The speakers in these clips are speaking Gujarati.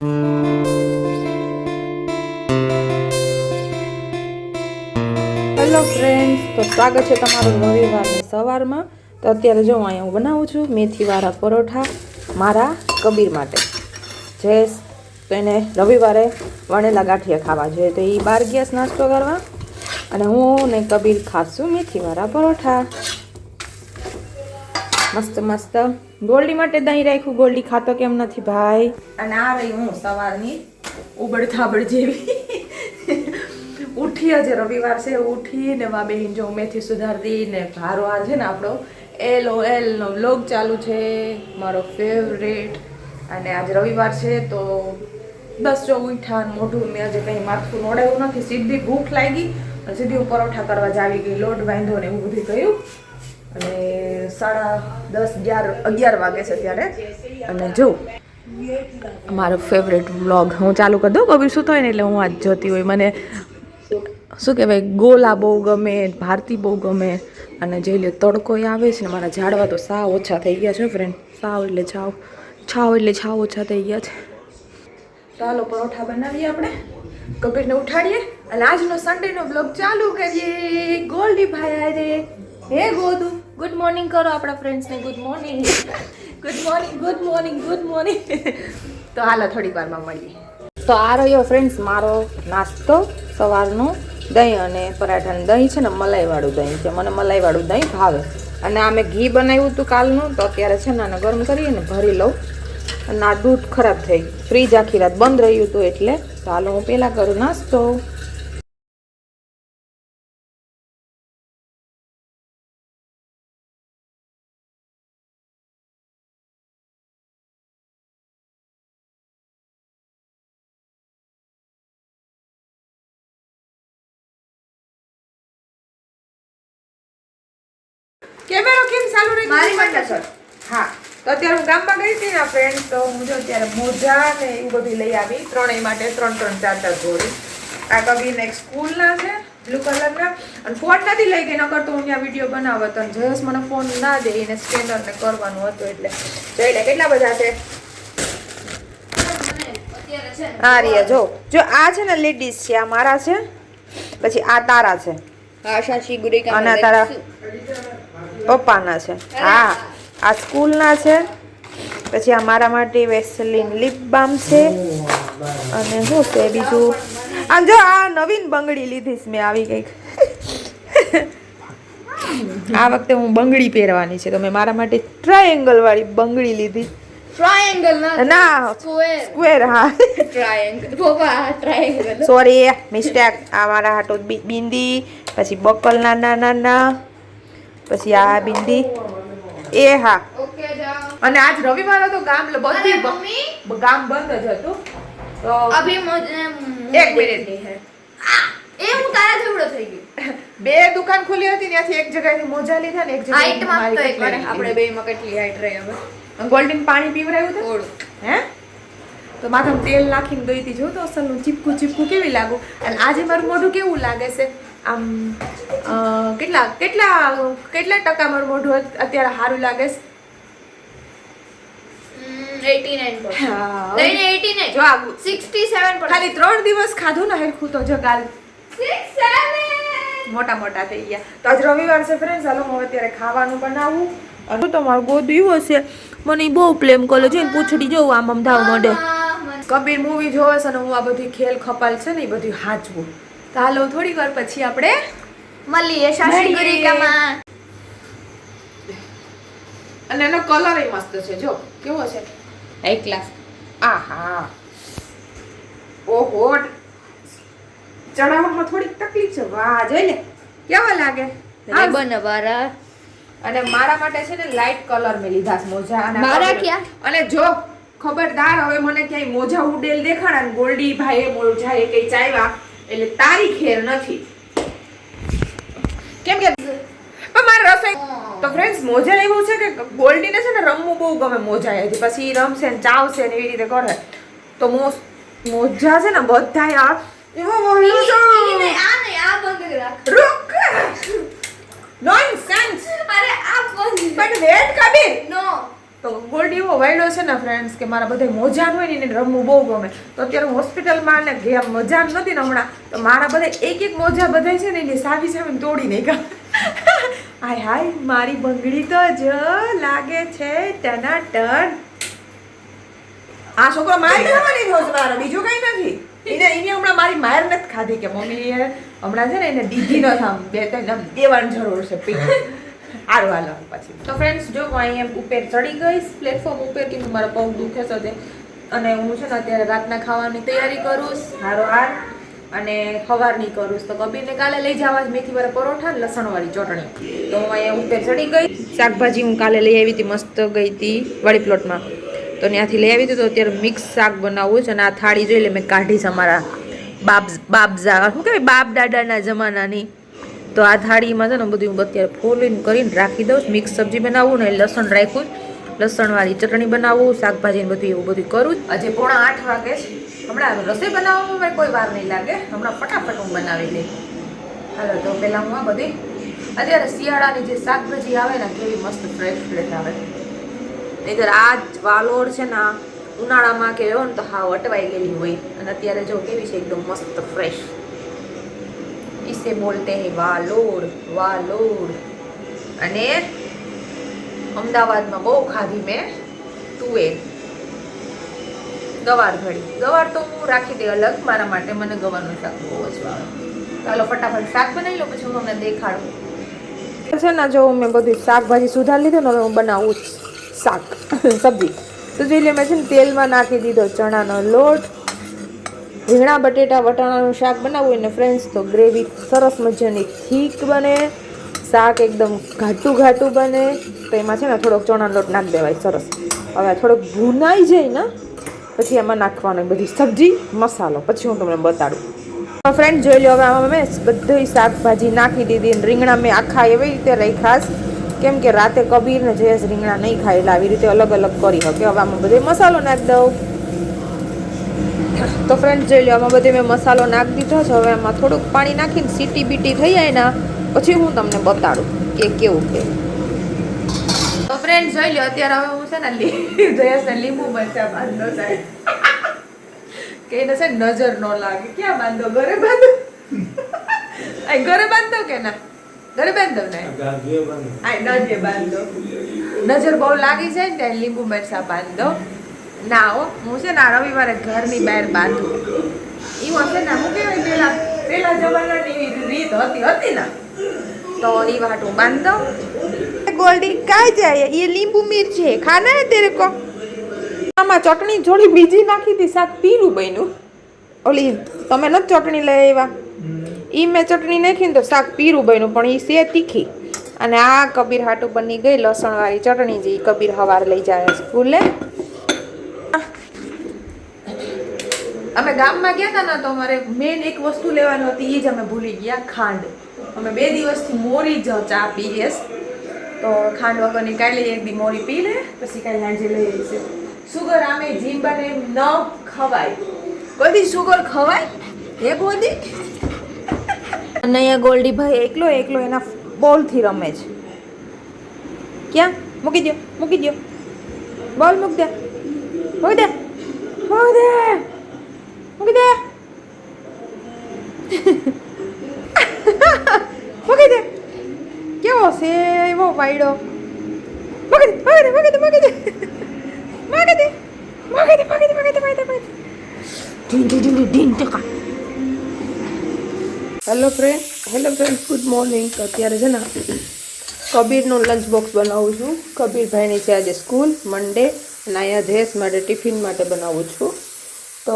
હેલો ફ્રેન્ડ્સ, તો સ્વાગત છે તમારું રવિવારની સવારમાં. તો અત્યારે જો અહીંયા હું બનાવું છું મેથીવાળા પરોઠા મારા કબીર માટે. જયેશ તો એને રવિવારે વણેલા ગાંઠિયા ખાવા જોઈએ, તો એ 12 ગેસ નાસ્તો કરવા, અને હું ને કબીર ખાશું મેથીવાળા પરોઠા. મસ્ત મસ્ત. ગોલ્ડી માટે દહીં રાખ્યું, ગોલ્ડી ખાતો કેમ નથી ભાઈ. અને આ રહી હું સવારની ઉબડ ખાબડ જેવી ઉઠી, આજે રવિવાર છે, ઉઠીને મા બેન જો મેથી સુધારતી ને ભારો આ છે ને આપણો LOL નો વ્લોગ ચાલુ છે, મારો ફેવરેટ. અને આજે રવિવાર છે તો બસ જો ઉઠા, મોઢું મેં આજે કંઈ માથું નોડાયું નથી, સીધી ભૂખ લાગી અને સીધી હું પરોઠા કરવા જ આવી ગઈ. લોટ બાંધ્યો ને એવું બધું કર્યું, અને 10:30 11 વાગે છે ત્યારે. અને જો મારો ફેવરેટ વ્લોગ હું ચાલુ કરી દઉં. કબીર શું થાય ને એટલે હું આજ જોતી હોય. મને શું કહેવાય, ગોલા બહુ ગમે, ભારતી બહુ ગમે, અને જે લે તડકો આવે છે ને, મારા ઝાડવા તો સાવ ઓછા થઈ ગયા છે ફ્રેન્ડ. સાવ એટલે છાવ ઓછા થઈ ગયા છે. ચાલો પરોઠા બનાવીએ આપણે, કબીરને ઉઠાડીએ અને આજનો સન્ડેનો બ્લોગ ચાલુ કરીએ. ગોલ્ડી ભાઈ આજે હે ગોદુ ગુડ મોર્નિંગ કરો આપણા ફ્રેન્ડ્સને. Good morning good morning good morning good morning. તો હાલો થોડીક વારમાં મળીએ. તો આ રહ્યો ફ્રેન્ડ્સ મારો નાસ્તો સવારનો. દહીં અને પરાઠાનું દહીં છે ને, મલાઈવાળું દહીં છે, મને મલાઈવાળું દહીં ભાવે. અને આ મેં ઘી બનાવ્યું હતું કાલનું, તો અત્યારે છે ને આને ગરમ કરીને ભરી લઉં. અને આ દૂધ ખરાબ થઈ ગયું, ફ્રીજ આખી રાત બંધ રહ્યું હતું, એટલે ચાલો હું પહેલાં કરું નાસ્તો. કેમેરો કેમ ચાલુ રહી મારી માટે સર? હા, તો અત્યારે હું ગામમાં ગઈ હતી ને ફ્રેન્ડ, તો હું જો અત્યારે મોજા ને એવું બધું લઈ આવી, ત્રણેય માટે 3 4 જોડી. આ કબીરને એક સ્કૂલના છે બ્લુ કલરના, અને ફોન નથી લઈ ગઈ, નકર તો હું ત્યાં વિડીયો બનાવત. અને જયેશ મને ફોન ના દે, એને સ્કેનર ને કરવાનું હતું, એટલે જોઈ કેટલા બધા છે. આ રહ્યા જો આ છે ને લેડીઝ છે, આ મારા છે, પછી આ તારા છે, અને તારા પપ્પાના છે. હા, આ સ્કૂલના છે. પછી આ મારા માટે વેસલીન લિપ બામ છે. અને શું છે બીજું, આમ જો આ નવીન બંગડી લીધી છે મેં આવી કંઈક. આ વખતે હું બંગડી પહેરવાની છે, તો મેં મારા માટે ટ્રાયેંગલ વાળી બંગડી લીધી. ટ્રાયેંગલ ના સ્ક્વેર. હા ટ્રાયેંગલ સોરી મિસ્ટેક. આ મારા હાટો બિંદી, પછી બકલ નાના નાના, પછી આ બિંદી. એ હા, ઓકે જાઓ. અને આજ રવિવાર હતો, ગામ બધી ગામ બંધ જ હતું. તો અભી એક મિનિટ એ હું તારા જેવડો થઈ ગયો. 2 દુકાન ખુલી હતી, ત્યાંથી એક જગ્યાએથી મોજા લીધા ને એક હાઈટ માં તો જગ્યાએ એક વાર આપણે બેમાં કેટલી હાઈટ રહી હવે. ગોલ્ડન પાણી પીવરાયું હતું થોડું હે, તો માથામાં તેલ નાખીને ગઈ હતી. જો તો અસલનું ચીપકું કેવી લાગુ. અને આજે મારું મોઢું કેવું લાગે છે આમ, કેટલા ટકા મારું મોઢું અત્યારે સારું લાગે છે? 89%. હા, નહીં 89. જો આ 67%. ખાલી 3 દિવસ ખાધું ને હેરખું તો જો ગાલ 67. મોટા થઈ ગયા. તો આજ રવિવાર છે ફ્રેન્ડ્સ, હાલો હું અત્યારે ખાવાનું બનાવું. અને તમારું ગોદું એવું હશે, મને બહુ પ્લેમ કરે છે, પૂછડી જોવું આમ ધાવ મોઢે. કબીર મૂવી જોવે છે, અને હું આ બધી ખેલ ખપાલ છે ને એ બધું હાચવું. તો હાલો થોડી વાર પછી આપણે મળીએ શાશી ગુરિકામાં. અને એનો કલર એ મસ્ત છે, જો કેવો છે, હાઈ ક્લાસ. આહા, ઓહો, ચડાવવામાં થોડીક તકલીફ છે. વાહ, જોઈ લે કેવા લાગે. બનવારા અને મારા માટે છે ને લાઈટ કલર મેં લીધા છે મોજા. અને મારા ક્યાં? અને જો ખબરદાર હવે મને ક્યાંય મોજા ઉડેલ દેખાડા ને ગોલ્ડી ભાઈએ મોજા એ કઈ ચાવ્યા, એટલે તારી ખેર નથી. કેમ કે પણ મારે રસોઈ તો ફ્રેન્ડ્સ મોજા એવું છે કે ગોલ્ડીને છે ને રમવું બહુ ગમે મોજા એથી, પછી રમશે ને ચાવશે ને એવી રીતે કરે. તો મોજા છે ને બધાય આ એવો બોલ્યો છે. આ બંધ રાખ. રૂક નોનસેન્સ. અરે આ બંધ. પણ વેટ કબીર. નો તો ગોલ્ડી એવો વાયડો છે ને ફ્રેન્ડ્સ કે મારા બધા મોજાન હોય ને એને રમવું બહુ ગમે. તો અત્યારે હું હોસ્પિટલમાં ને ગયા મજાન નથી ને હમણાં, તો મારા બધા એક મોજા બધા છે ને એની સાવી સાવીને તોડી નાખ્યા. હાય હાય મારી બંગડી તો જ લાગે છે ટનાટન. આ છોકરો મારી ખાવાની થયો છે મારો, બીજું કઈ નથી. એને હમણાં મારી માર નથી ખાધી કે મમ્મી હમણાં છે ને એને દીધી ન થામ 2-3 દેવાની જરૂર છે પીઠ. હારું હાલો પછી. તો ફ્રેન્ડ્સ જો હું અહીંયા ઉપર ચડી ગઈશ પ્લેટફોર્મ ઉપર, કે મારા પગ દુખે છે અને હું છે ને અત્યારે રાતના ખાવાની તૈયારી કરું હારો હાર અને ખવારની કરું. તો કબીરને કાલે લઈ જવા મેથીવાળા પરોઠા ને લસણવાળી ચટણી. તો હું અહીંયા ઉપર ચડી ગઈ. શાકભાજી હું કાલે લઈ આવી હતી, મસ્ત ગઈ હતી વાડી પ્લોટમાં, તો ત્યાંથી લઈ આવી હતી. તો અત્યારે મિક્સ શાક બનાવવું છે અને આ થાળી જોઈ લે મેં કાઢીશ અમારા બાપઝા શું કહેવાય બાપ દાદાના જમાનાની. તો આ થાળીમાં છે ને બધું હું અત્યારે ફોલીને કરીને રાખી દઉં. મિક્સ સબ્જી બનાવવું ને લસણ રાખ્યું, લસણવાળી ચટણી બનાવવું, શાકભાજી બધું એવું બધું કરું. આજે 7:45 વાગે છે. હમણાં રસોઈ બનાવવામાં કોઈ વાર નહીં લાગે, હમણાં ફટાફટ હું બનાવી લઈ. હાલો તો પહેલાં હું આ બધી અત્યારે શિયાળાની જે શાકભાજી આવે ને કેવી મસ્ત ફ્રેશ ફ્રેશ આવે. નહીંતર આ જ વાલોડ છે ને ઉનાળામાં કે ને તો હા અટવાઈ ગયેલી હોય, અને અત્યારે જો કેવી છે એકદમ મસ્ત ફ્રેશ. इसे बोलते हैं वालोड वालोड. અને અમદાવાદમાં બહુ ખાધી મેં તુવેર ગવાર ઘડી. ગવાર તો હું રાખી દે અલગ મારા માટે, મને ગવારનું શાક બહુ જ ભાવે. ચાલો ફટાફટ શાક બનાવી લો પછી હું તમને દેખાડું. છે ને જો મેં બધું શાકભાજી સુધારી લીધું ને હવે હું બનાવું શાક સબ્જી. તો જોઈ લે મેં છે ને તેલમાં નાખી દીધો ચણાનો લોટ. રીંગણા બટેટા વટાણાનું શાક બનાવવું ને ફ્રેન્ડ્સ તો ગ્રેવી સરસ મજાની થીક બને, શાક એકદમ ઘાટું ઘાટું બને. તો એમાં છે ને થોડોક ચણાનો લોટ નાખી દેવાય સરસ. હવે થોડોક ભૂનાઈ જાય ને પછી એમાં નાખવાનો બધી સબ્જી મસાલો, પછી હું તમને બતાડું. ફ્રેન્ડ જોઈ લો હવે આમાં મેં બધી શાકભાજી નાખી દીધી. રીંગણા મેં આખા એવી રીતે રાખ્યા કેમ કે રાતે કબીર ને જયેશ રીંગણા નહીં ખાય એટલે આવી રીતે અલગ અલગ કરી શકે. હવે આમાં બધો મસાલો નાખી દઉં. તો ફ્રેન્ડ જોઈ લો આમાં બધે મેં મસાલો નાખી દીધો છે. હવે આમાં થોડુંક પાણી નાખીને સીટી બીટી થઈ જાય ને પછી હું તમને બતાડું કે કેવું કે. તો ફ્રેન્ડ જોઈ લો અત્યારે હવે હું છે ને જયેશને લીંબુ મરચા બાંધો સાહેબ કે એને છે નજર ન લાગે. ક્યાં બાંધો? ઘરે બાંધો? ઘરે બાંધો કે ના? ઘરે બાંધો ને નજરે બાંધો. નજર બહુ લાગી જાય ને ત્યાં લીંબુ મરચા બાંધો. ના હો, હું છે ને રવિવારે ઘરની બહાર બાંધું. એવું હશે ને હું કહેવાય પેલા જમાનાની રીત હતી ને તો એ વાટ હું બાંધ દઉં. ગોલ્ડી કાય જાય એ લીંબુ મિર્ચ છે ખાના હે તેરે કો. આમાં ચટણી જોડી બીજી નાખી હતી, શાક પીરું બન્યું. ઓલી તમે નથી ચટણી લઈ આવ્યા એ મેં ચટણી નાખીને તો શાક પીરું બન્યું, પણ એ છે તીખી. અને આ કબીર હાટું બની ગઈ લસણવાળી ચટણી જે કબીર હવાર લઈ જાય સ્કૂલે. અમે ગામમાં ગયા હતા ને તો અમારે મેન એક વસ્તુ લેવાની હતી, એ જ અમે ભૂલી ગયા, ખાંડ. અમે 2 દિવસથી મોરી જ ચા પીએ, તો ખાંડ વગરની કાલે એક દી મોરી પી લે પછી કાલે સાંજે લઈ આવીશે. સુગર આમે જીમ બને ન ખવાય. કોઈ સુગર ખવાય હે ગોદી? અને અહીંયા ગોલ્ડીભાઈ એકલો એના બોલથી રમે છે. ક્યાં મૂકી દો બોલ મૂકી દે મૂકી દે મૂકી દે મૂકી દે. કેવો છે એવો વાયડો? મૂકી દે. Hello friend good morning. અત્યારે છે ને કબીરનું લંચ બોક્સ બનાવું છું. કબીરભાઈની છે આજે સ્કૂલ મંડે, અને અહીંયા જયેશ માટે ટિફિન માટે બનાવું છું. તો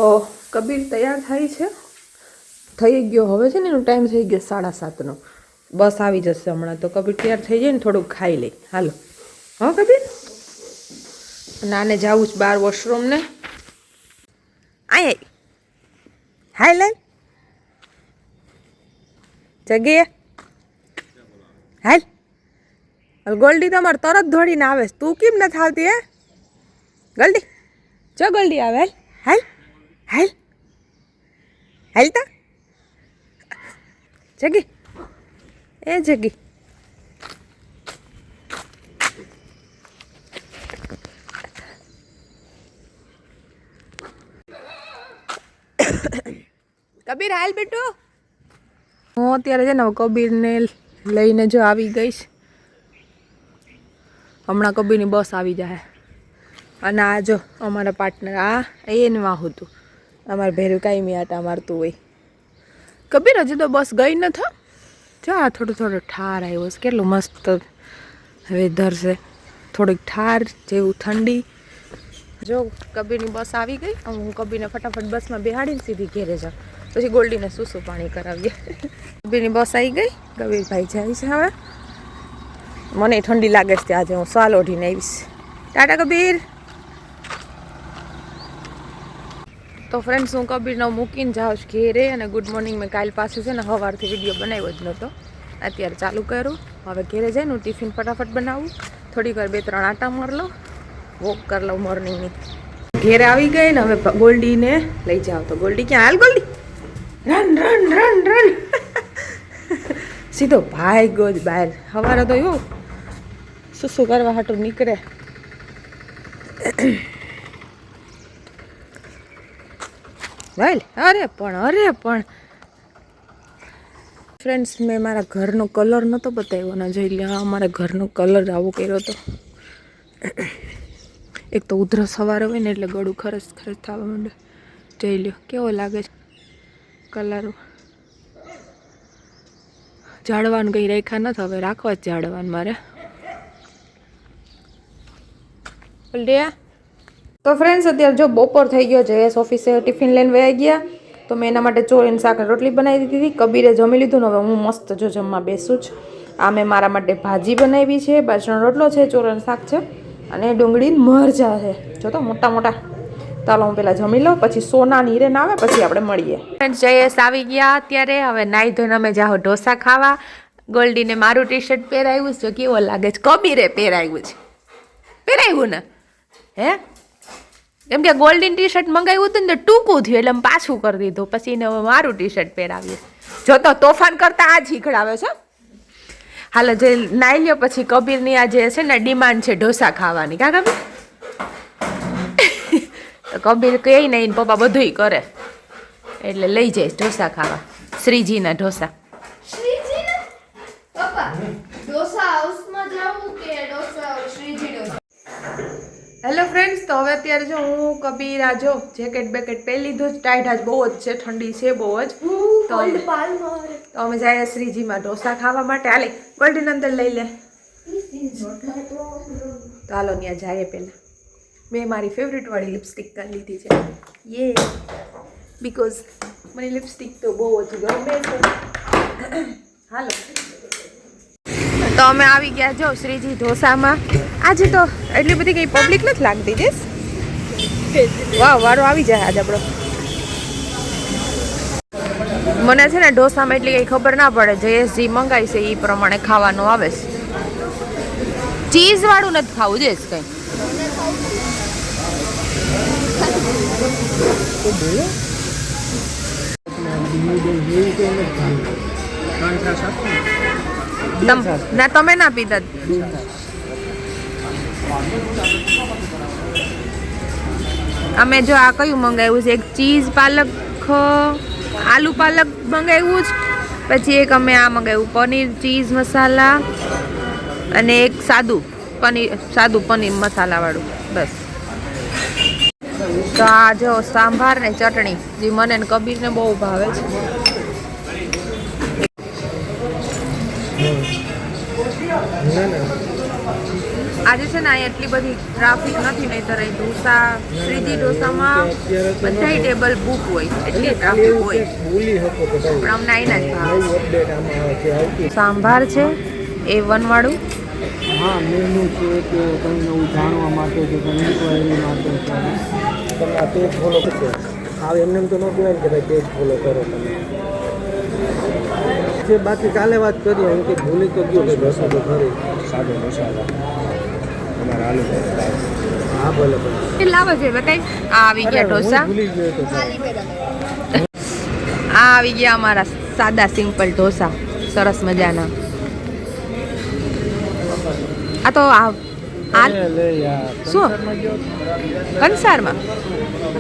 કબીર તૈયાર થાય છે, થઈ ગયો હવે છે ને એનો ટાઈમ થઈ ગયો 7:30નો. બસ આવી જશે હમણાં. તો કબીર તૈયાર થઈ જાય ને થોડુંક ખાઈ લે. હાલો હા કબીર. અને આને જવું જ બહાર વોશરૂમને. આય હાય લે જગ્યાએ હાલ. ગોલ્ડી તમારે તરત દોડીને આવે. તું કેમ નથી આવતી હે ગોલ્ડી? જો ગોલ્ડી આવે. હાલ હાલ હાલ તા જગી એ જગી. કબીર હાલ બેટુ. હું અત્યારે છે ને કબીરને લઈને જો આવી ગઈશ. હમણાં કબીરની બસ આવી જાય. અને આ જો અમારા પાર્ટનર આ એને વાહું હતું અમારે ભેરું કાંઈ આટા મારતું હોય. કબીર હજી તો બસ ગઈ નથી. જો આ થોડું થોડું ઠાર આવ્યો છે. કેટલું મસ્ત વેધર છે. થોડીક ઠાર જેવું ઠંડી. જો કબીરની બસ આવી ગઈ. હું કબીરને ફટાફટ બસમાં બેહાડીને સીધી ઘેરે જાઉં. પછી ગોલ્ડીને સૂસું પાણી કરાવીએ. કબીરની બસ આવી ગઈ. કબીરભાઈ જાય છે હવે. મને ઠંડી લાગે છે આજે હું સાલ ઓઢીને આવીશ. ટાટા કબીર. તો ફ્રેન્ડ્સ હું કબીરને મૂકીને જાઉં છું ઘેરે. અને ગુડ મોર્નિંગ મેં કાલ પાછું છે ને સવારથી વિડીયો બનાવ્યો જ નહોતો. અત્યારે ચાલુ કર્યું. હવે ઘેરે જઈને હું ટિફિન ફટાફટ બનાવું. થોડીક વાર 2-3 આટા માર લઉં. વોક કરી લઉં મોર્નિંગની. ઘેરે આવી ગઈ ને હવે ગોલ્ડીને લઈ જાઓ. તો ગોલ્ડી ક્યાં? હાલ goldy, run run run run. સીધો ભાઈ ગોજ બહાર. સવારે તો એવું શું કરવા હાટું નીકળે. ભાઈ અરે પણ ફ્રેન્ડ્સ મેં મારા ઘરનો કલર નહોતો બતાવ્યો ને જોઈ લે અમારા ઘરનો કલર આવો કર્યો હતો. એક તો ઉધરસ સવારે હોય ને એટલે ગળું ખરસ થવા માંડે. જોઈ લ્યો કેવો લાગે છે કલર. ઝાડવાનું કંઈ રેખા નથી. હવે રાખવા જ ઝાડવાનું મારે. તો ફ્રેન્ડ્સ અત્યારે જો બપોર થઈ ગયો. જયેશ ઓફિસે ટિફિન લઈને વયા ગયા. તો મેં એના માટે ચોરીને શાક રોટલી બનાવી દીધી હતી. કબીરે જમી લીધું ને હવે હું મસ્ત જો જમવા બેસું જ. આ મેં મારા માટે ભાજી બનાવી છે. બાજરાનો રોટલો છે, ચોરણ શાક છે અને ડુંગળી મરચા છે. જો તો મોટા મોટા. ચાલો હું પેલા જમી લઉં પછી સોના નીરે ના આવે પછી આપણે મળીએ. ફ્રેન્ડ્સ જયેશ આવી ગયા અત્યારે. હવે નાઈ ધોઈને અમે જાઓ ઢોસા ખાવા. ગોલ્ડીને મારું ટી શર્ટ પહેરાવ્યું છે. જો કેવો લાગે છે. કબીરે પહેરાવ્યું છે. પહેરાવ્યું ને હે એમ કે ગોલ્ડન ટી શર્ટ મંગાવ્યું હતું ને તો ટૂંકું થયું એટલે પાછું કરી દીધું. પછી એને મારું ટી શર્ટ પહેરાવ્યું. જો તો તોફાન કરતા આ શીખડાવે છે. હાલો જે નાઈ લ્યો પછી કબીરની આ જે છે ને ડિમાન્ડ છે ઢોસા ખાવાની. કા કબીર? તો કબીર કહે નહીં પપ્પા બધુંય કરે એટલે લઈ જઈશ ઢોસા ખાવા. શ્રીજીના ઢોસા. શ્રીજીના? પપ્પા ડોસા હાઉસમાં જાવું કે ડોસા શ્રીજી ડોસા? Hello friends. તો હવે અત્યારે જો હું કબીર આ જો જેકેટ બેકેટ પહેરી લીધું. ટાઈટ આજ બહુ જ છે. ઠંડી છે બહુ જ. તો અમે જાય શ્રીજીમાં ઢોસા ખાવા માટે. હાલે ગોલ્ડન અંદર લઈ લે. તો હાલો ત્યાં જાય. પહેલાં મેં મારી ફેવરેટ વાળી લિપસ્ટિક કરી લીધી છે. યે બીકોઝ મને લિપસ્ટિક તો બહુ જ ગમે છે. હાલો તો અમે આવી ગયા જો શ્રીજી ઢોસામાં. આજે તો એટલી બધી કંઈ પબ્લિક નથી લાગતી. જેસ વાહ વારો આવી જાય આજે આપણો. મને છે ને ઢોસામાં એટલી કંઈ ખબર ના પડે. જયેશ જે મંગાવી છે એ પ્રમાણે ખાવાનું આવે છે. ચીઝ વાળું નથી ખાવું જયેશ કંઈ. ના તમે ના પીતા. અમે જો આ કયું મંગાવ્યું છે. એક ચીઝ પાલક આલુ પાલક મંગાવ્યું છે. પછી એક અમે આ મંગાવ્યું પનીર ચીઝ મસાલા અને એક સાદું પનીર મસાલાવાળું. બસ. તો આ જો સાંભાર ને ચટણી જે મને ને કબીરને બહુ ભાવે છે. આજે છે ને અહીંયા એટલી બધી ટ્રાફિક નથી. નહીંતર અહીં ઢોસા શ્રીજી ઢોસામાં બધા ટેબલ બુક હોય. એટલી ટ્રાફિક હોય પણ અમને આવીને જ ભાવે. સાંભાર છે A1 વાળું. હા મેનુ છે કે કંઈ નવું જાણવા માટે કે કંઈ ઇન્ક્વાયરી માટે તમે આ પેજ ફોલો કરશો. હા એમને તો ન કહેવાય કે ભાઈ પેજ ફોલો કરો તમે. જે બાકી કાલે વાત કરીએ હું કે ભૂલી તો ગયો કે ઢોસા તો ઘરે સાદો મસાલા અમારે આલુ હા ભલે ભલે લાવો છે બતાવી. આ આવી ગયા ઢોસા. ભૂલી ગયો તો આ આવી ગયા અમારા સાદા સિમ્પલ ઢોસા. સરસ મજાના. આ તો શું કંસારમાં?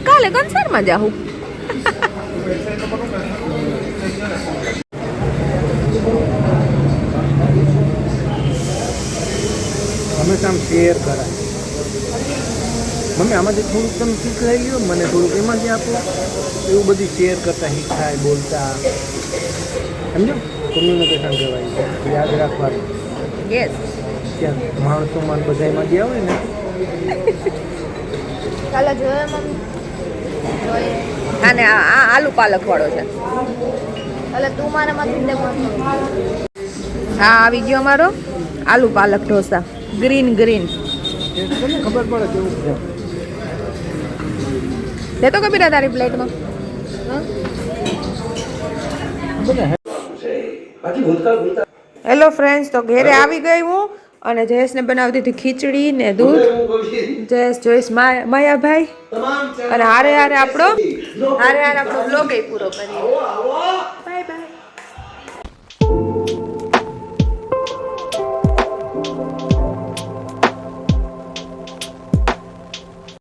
કાલે કંસારમાં જાઉં. હંમેશા આમ શેર કરાય. મમ્મી આમાંથી થોડુંક તમે શીખવાઈ લ્યો, મને થોડુંક એમાંથી આપો. એવું બધું શેર કરતા શીખાય, બોલતા, સમજો? કોમ્યુનિકેશન કહેવાય, યાદ રાખવાનું. યસ. ત્યાં માણસોમાં બધા એમાં ગયા હોય ને. કાલે જોયે મમ્મી જોઈએ. અને આ આલુ પાલક વાળો છે. એટલે તું મારામાંથી દે મને. હા આવી ગયો અમારો આલુ પાલક ઢોસા. Green green. એ તમને ખબર પડે કેવું છે. દે તો કબીરા તારી પ્લેટમાં. હેલો ફ્રેન્ડ્સ, તો ઘેરે આવી ગઈ હું અને જયેશને બનાવતી હતી ખીચડી ને દૂધ. જયેશ જોઈશ માયાભાઈ અને હારે હારે આપણો બ્લોગ પૂરો કરીએ. Bye bye.